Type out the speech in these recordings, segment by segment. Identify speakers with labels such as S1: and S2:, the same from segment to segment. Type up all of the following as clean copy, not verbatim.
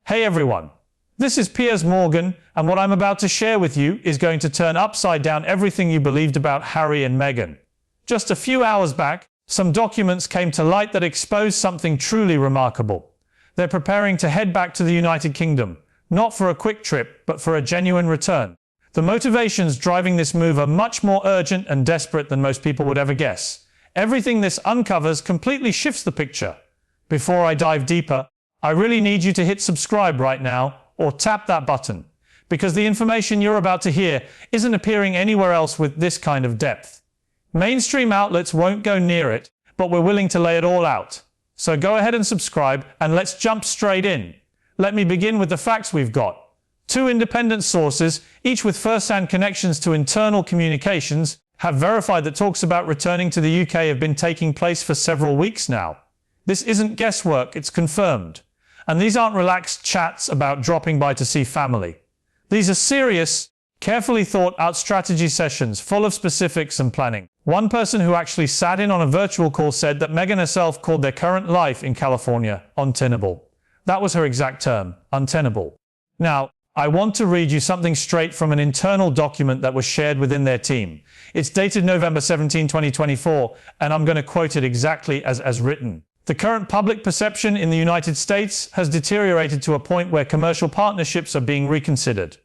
S1: Hey everyone, this is Piers Morgan, and what I'm about to share with you is going to turn upside down everything you believed about Harry and Meghan. Just a few hours back, some documents came to light that exposed something truly remarkable. They're preparing to head back to the United Kingdom, not for a quick trip, but for a genuine return. The motivations driving this move are much more urgent and desperate than most people would ever guess. Everything this uncovers completely shifts the picture. Before I dive deeper, I really need you to hit subscribe right now, or tap that button, because the information you're about to hear isn't appearing anywhere else with this kind of depth. Mainstream outlets won't go near it, but we're willing to lay it all out. So go ahead and subscribe, and let's jump straight in. Let me begin with the facts we've got. Two independent sources, each with first-hand connections to internal communications, have verified that talks about returning to the UK have been taking place for several weeks now. This isn't guesswork, it's confirmed. And these aren't relaxed chats about dropping by to see family. These are serious, carefully thought-out strategy sessions full of specifics and planning. One person who actually sat in on a virtual call said that Meghan herself called their current life in California untenable. That was her exact term, untenable. Now, I want to read you something straight from an internal document that was shared within their team. It's dated November 17, 2024, and I'm going to quote it exactly as written. The current public perception in the United States has deteriorated to a point where commercial partnerships are being reconsidered.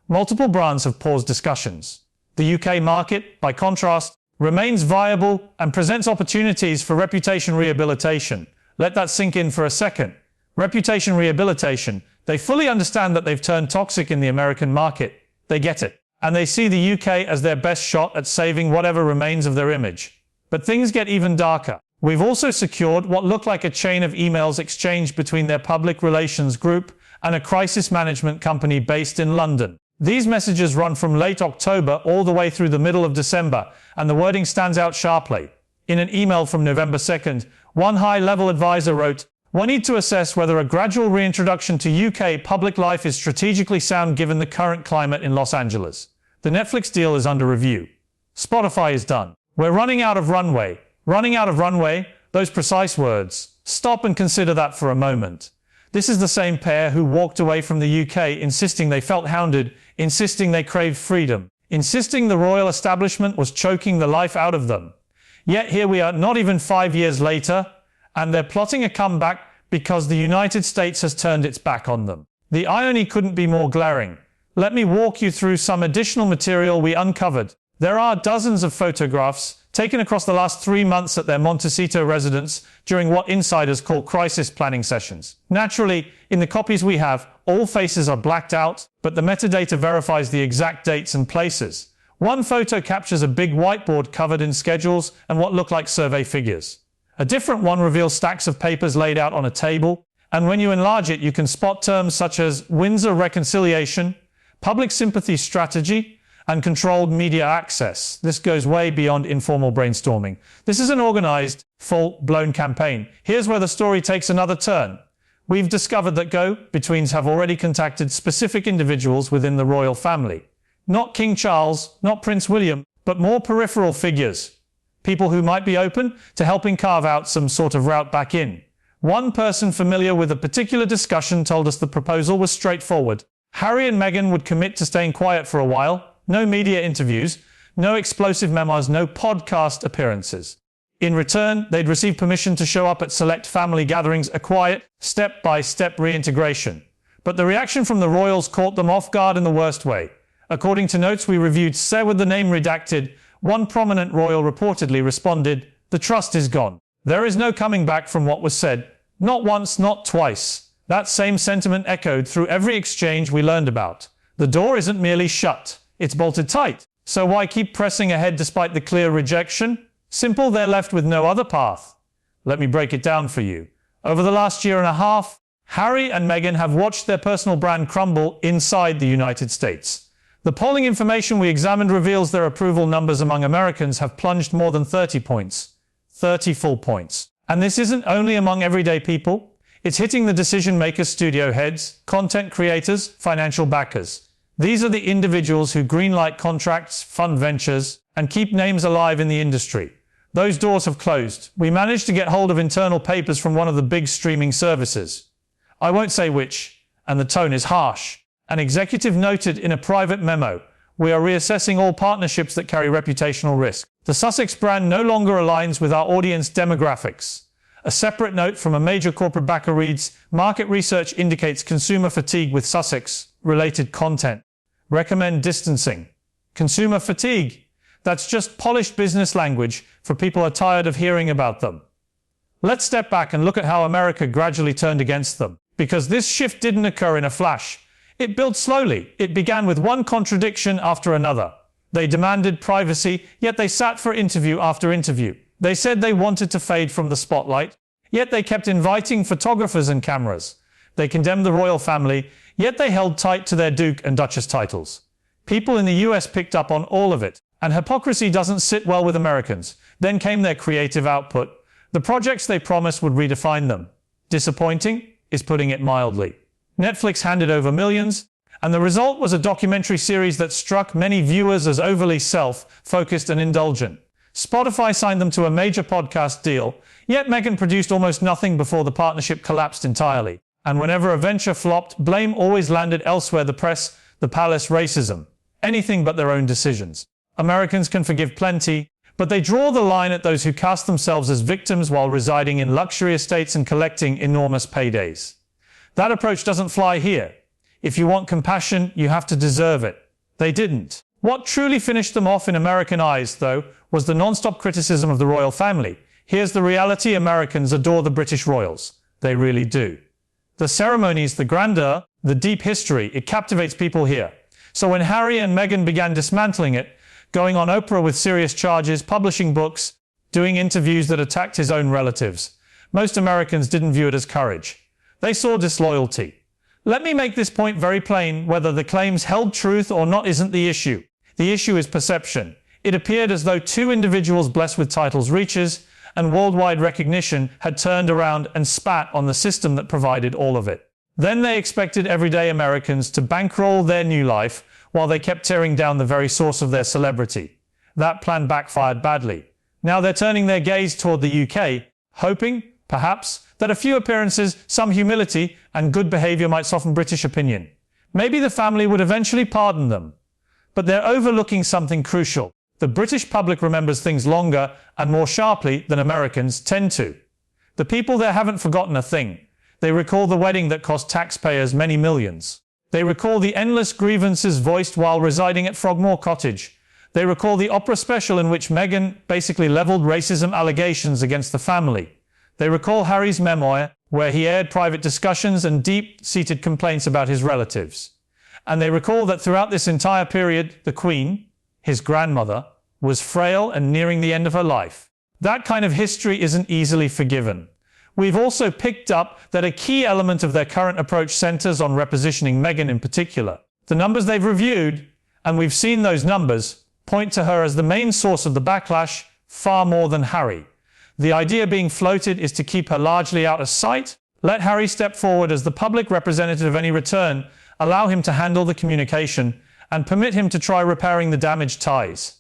S1: Multiple brands have paused discussions. The UK market, by contrast, remains viable and presents opportunities for reputation rehabilitation. Let that sink in for a second. Reputation rehabilitation. They fully understand that they've turned toxic in the American market. They get it. And they see the UK as their best shot at saving whatever remains of their image. But things get even darker. We've also secured what looked like a chain of emails exchanged between their public relations group and a crisis management company based in London. These messages run from late October all the way through the middle of December, and the wording stands out sharply. In an email from November 2nd, one high-level advisor wrote, "We need to assess whether a gradual reintroduction to UK public life is strategically sound given the current climate in Los Angeles. The Netflix deal is under review. Spotify is done. We're running out of runway." Running out of runway, those precise words. Stop and consider that for a moment. This is the same pair who walked away from the UK insisting they felt hounded, insisting they craved freedom, insisting the royal establishment was choking the life out of them. Yet here we are not even 5 years later, and they're plotting a comeback because the United States has turned its back on them. The irony couldn't be more glaring. Let me walk you through some additional material we uncovered. There are dozens of photographs taken across the last 3 months at their Montecito residence during what insiders call crisis planning sessions. Naturally, in the copies we have, all faces are blacked out, but the metadata verifies the exact dates and places. One photo captures a big whiteboard covered in schedules and what look like survey figures. A different one reveals stacks of papers laid out on a table, and when you enlarge it, you can spot terms such as Windsor reconciliation, public sympathy strategy, and controlled media access. This goes way beyond informal brainstorming. This is an organized, full-blown campaign. Here's where the story takes another turn. We've discovered that go-betweens have already contacted specific individuals within the royal family. Not King Charles, not Prince William, but more peripheral figures. People who might be open to helping carve out some sort of route back in. One person familiar with a particular discussion told us the proposal was straightforward. Harry and Meghan would commit to staying quiet for a while. No media interviews, no explosive memoirs, no podcast appearances. In return, they'd receive permission to show up at select family gatherings, a quiet, step-by-step reintegration. But the reaction from the royals caught them off guard in the worst way. According to notes we reviewed, say with the name redacted, one prominent royal reportedly responded, "The trust is gone. There is no coming back from what was said. Not once, not twice." That same sentiment echoed through every exchange we learned about. The door isn't merely shut. It's bolted tight. So why keep pressing ahead despite the clear rejection? Simple, they're left with no other path. Let me break it down for you. Over the last year and a half, Harry and Meghan have watched their personal brand crumble inside the United States. The polling information we examined reveals their approval numbers among Americans have plunged more than 30 points. 30 full points. And this isn't only among everyday people. It's hitting the decision makers, studio heads, content creators, financial backers. These are the individuals who greenlight contracts, fund ventures, and keep names alive in the industry. Those doors have closed. We managed to get hold of internal papers from one of the big streaming services. I won't say which, and the tone is harsh. An executive noted in a private memo, "We are reassessing all partnerships that carry reputational risk. The Sussex brand no longer aligns with our audience demographics." A separate note from a major corporate backer reads, "Market research indicates consumer fatigue with Sussex-related content. Recommend distancing." Consumer fatigue? That's just polished business language for people who are tired of hearing about them. Let's step back and look at how America gradually turned against them. Because this shift didn't occur in a flash. It built slowly. It began with one contradiction after another. They demanded privacy, yet they sat for interview after interview. They said they wanted to fade from the spotlight, yet they kept inviting photographers and cameras. They condemned the royal family, yet they held tight to their Duke and Duchess titles. People in the US picked up on all of it, and hypocrisy doesn't sit well with Americans. Then came their creative output. The projects they promised would redefine them. Disappointing is putting it mildly. Netflix handed over millions, and the result was a documentary series that struck many viewers as overly self-focused and indulgent. Spotify signed them to a major podcast deal, yet Meghan produced almost nothing before the partnership collapsed entirely. And whenever a venture flopped, blame always landed elsewhere: the press, the palace, racism. Anything but their own decisions. Americans can forgive plenty, but they draw the line at those who cast themselves as victims while residing in luxury estates and collecting enormous paydays. That approach doesn't fly here. If you want compassion, you have to deserve it. They didn't. What truly finished them off in American eyes, though, was the non-stop criticism of the royal family. Here's the reality: Americans adore the British royals. They really do. The ceremonies, the grandeur, the deep history, it captivates people here. So when Harry and Meghan began dismantling it, going on Oprah with serious charges, publishing books, doing interviews that attacked his own relatives, most Americans didn't view it as courage. They saw disloyalty. Let me make this point very plain: whether the claims held truth or not isn't the issue. The issue is perception. It appeared as though two individuals blessed with titles, reaches, and worldwide recognition had turned around and spat on the system that provided all of it. Then they expected everyday Americans to bankroll their new life while they kept tearing down the very source of their celebrity. That plan backfired badly. Now they're turning their gaze toward the UK, hoping, perhaps, that a few appearances, some humility, and good behavior might soften British opinion. Maybe the family would eventually pardon them. But they're overlooking something crucial. The British public remembers things longer and more sharply than Americans tend to. The people there haven't forgotten a thing. They recall the wedding that cost taxpayers many millions. They recall the endless grievances voiced while residing at Frogmore Cottage. They recall the opera special in which Meghan basically leveled racism allegations against the family. They recall Harry's memoir, where he aired private discussions and deep-seated complaints about his relatives. And they recall that throughout this entire period, the Queen, his grandmother, was frail and nearing the end of her life. That kind of history isn't easily forgiven. We've also picked up that a key element of their current approach centers on repositioning Meghan in particular. The numbers they've reviewed, and we've seen those numbers, point to her as the main source of the backlash, far more than Harry. The idea being floated is to keep her largely out of sight, let Harry step forward as the public representative of any return, allow him to handle the communication, and permit him to try repairing the damaged ties.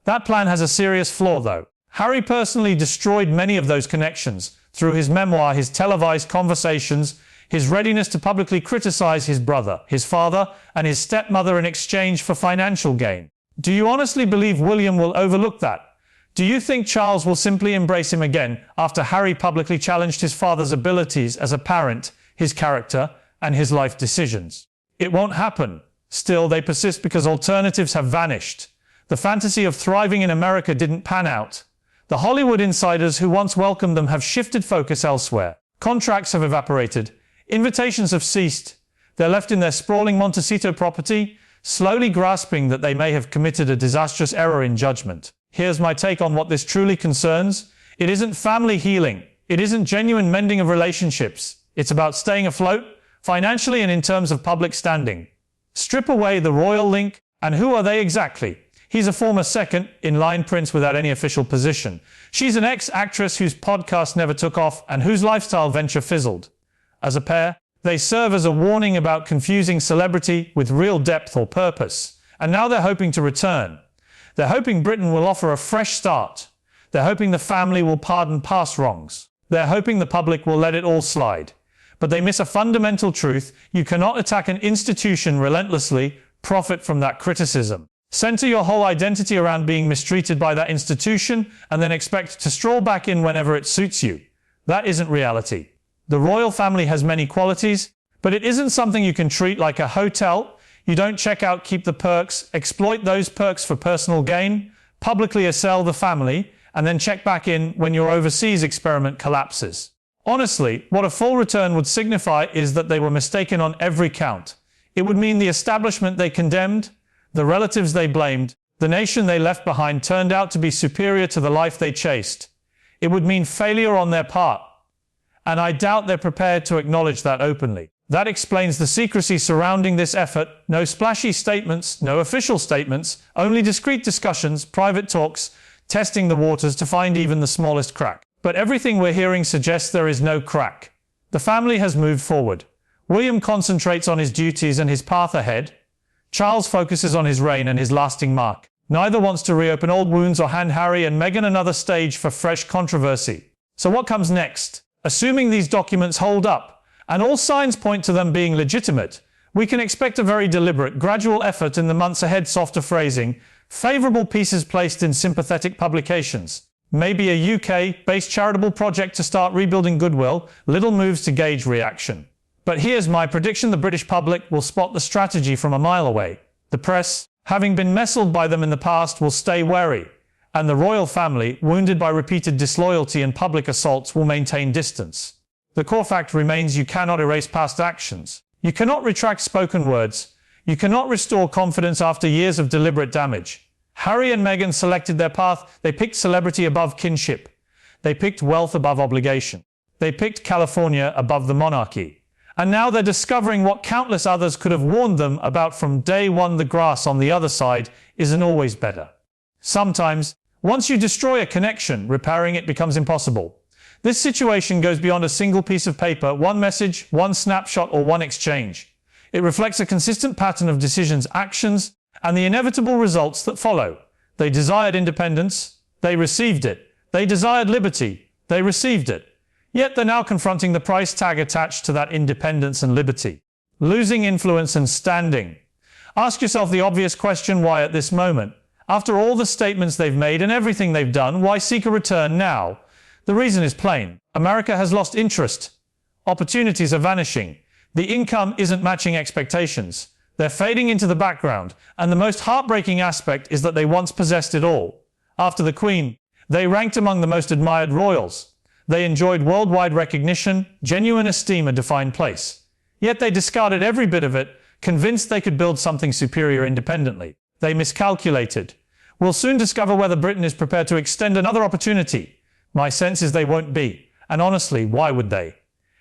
S1: That plan has a serious flaw, though. Harry personally destroyed many of those connections through his memoir, his televised conversations, his readiness to publicly criticize his brother, his father, and his stepmother in exchange for financial gain. Do you honestly believe William will overlook that? Do you think Charles will simply embrace him again after Harry publicly challenged his father's abilities as a parent, his character, and his life decisions? It won't happen. Still, they persist because alternatives have vanished. The fantasy of thriving in America didn't pan out. The Hollywood insiders who once welcomed them have shifted focus elsewhere. Contracts have evaporated. Invitations have ceased. They're left in their sprawling Montecito property, slowly grasping that they may have committed a disastrous error in judgment. Here's my take on what this truly concerns. It isn't family healing. It isn't genuine mending of relationships. It's about staying afloat, financially and in terms of public standing. Strip away the royal link, and who are they exactly? He's a former second-in-line prince without any official position. She's an ex-actress whose podcast never took off and whose lifestyle venture fizzled. As a pair, they serve as a warning about confusing celebrity with real depth or purpose. And now they're hoping to return. They're hoping Britain will offer a fresh start. They're hoping the family will pardon past wrongs. They're hoping the public will let it all slide. But they miss a fundamental truth: you cannot attack an institution relentlessly, profit from that criticism, center your whole identity around being mistreated by that institution, and then expect to stroll back in whenever it suits you. That isn't reality. The royal family has many qualities, but it isn't something you can treat like a hotel. You don't check out, keep the perks, exploit those perks for personal gain, publicly assail the family, and then check back in when your overseas experiment collapses. Honestly, what a full return would signify is that they were mistaken on every count. It would mean the establishment they condemned, the relatives they blamed, the nation they left behind turned out to be superior to the life they chased. It would mean failure on their part. And I doubt they're prepared to acknowledge that openly. That explains the secrecy surrounding this effort. No splashy statements, no official statements, only discreet discussions, private talks, testing the waters to find even the smallest crack. But everything we're hearing suggests there is no crack. The family has moved forward. William concentrates on his duties and his path ahead. Charles focuses on his reign and his lasting mark. Neither wants to reopen old wounds or hand Harry and Meghan another stage for fresh controversy. So what comes next? Assuming these documents hold up, and all signs point to them being legitimate, we can expect a very deliberate, gradual effort in the months ahead. Softer phrasing, favourable pieces placed in sympathetic publications. Maybe a UK-based charitable project to start rebuilding goodwill, little moves to gauge reaction. But here's my prediction: the British public will spot the strategy from a mile away. The press, having been messled by them in the past, will stay wary. And the royal family, wounded by repeated disloyalty and public assaults, will maintain distance. The core fact remains: you cannot erase past actions. You cannot retract spoken words. You cannot restore confidence after years of deliberate damage. Harry and Meghan selected their path. They picked celebrity above kinship. They picked wealth above obligation. They picked California above the monarchy. And now they're discovering what countless others could have warned them about from day one: the grass on the other side isn't always better. Sometimes, once you destroy a connection, repairing it becomes impossible. This situation goes beyond a single piece of paper, one message, one snapshot, or one exchange. It reflects a consistent pattern of decisions, actions, and the inevitable results that follow. They desired independence, they received it. They desired liberty, they received it. Yet they're now confronting the price tag attached to that independence and liberty. Losing influence and standing. Ask yourself the obvious question: why at this moment? After all the statements they've made and everything they've done, why seek a return now? The reason is plain. America has lost interest. Opportunities are vanishing. The income isn't matching expectations. They're fading into the background, and the most heartbreaking aspect is that they once possessed it all. After the Queen, they ranked among the most admired royals. They enjoyed worldwide recognition, genuine esteem, a defined place. Yet they discarded every bit of it, convinced they could build something superior independently. They miscalculated. We'll soon discover whether Britain is prepared to extend another opportunity. My sense is they won't be. And honestly, why would they?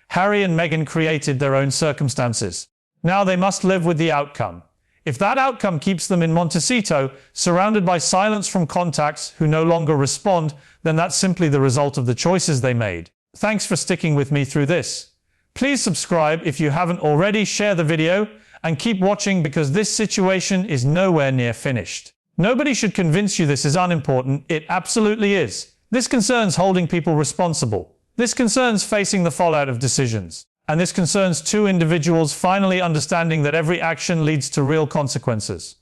S1: Harry and Meghan created their own circumstances. Now they must live with the outcome. If that outcome keeps them in Montecito, surrounded by silence from contacts who no longer respond, then that's simply the result of the choices they made. Thanks for sticking with me through this. Please subscribe if you haven't already, share the video, and keep watching, because this situation is nowhere near finished. Nobody should convince you this is unimportant. It absolutely is. This concerns holding people responsible. This concerns facing the fallout of decisions. And this concerns two individuals finally understanding that every action leads to real consequences.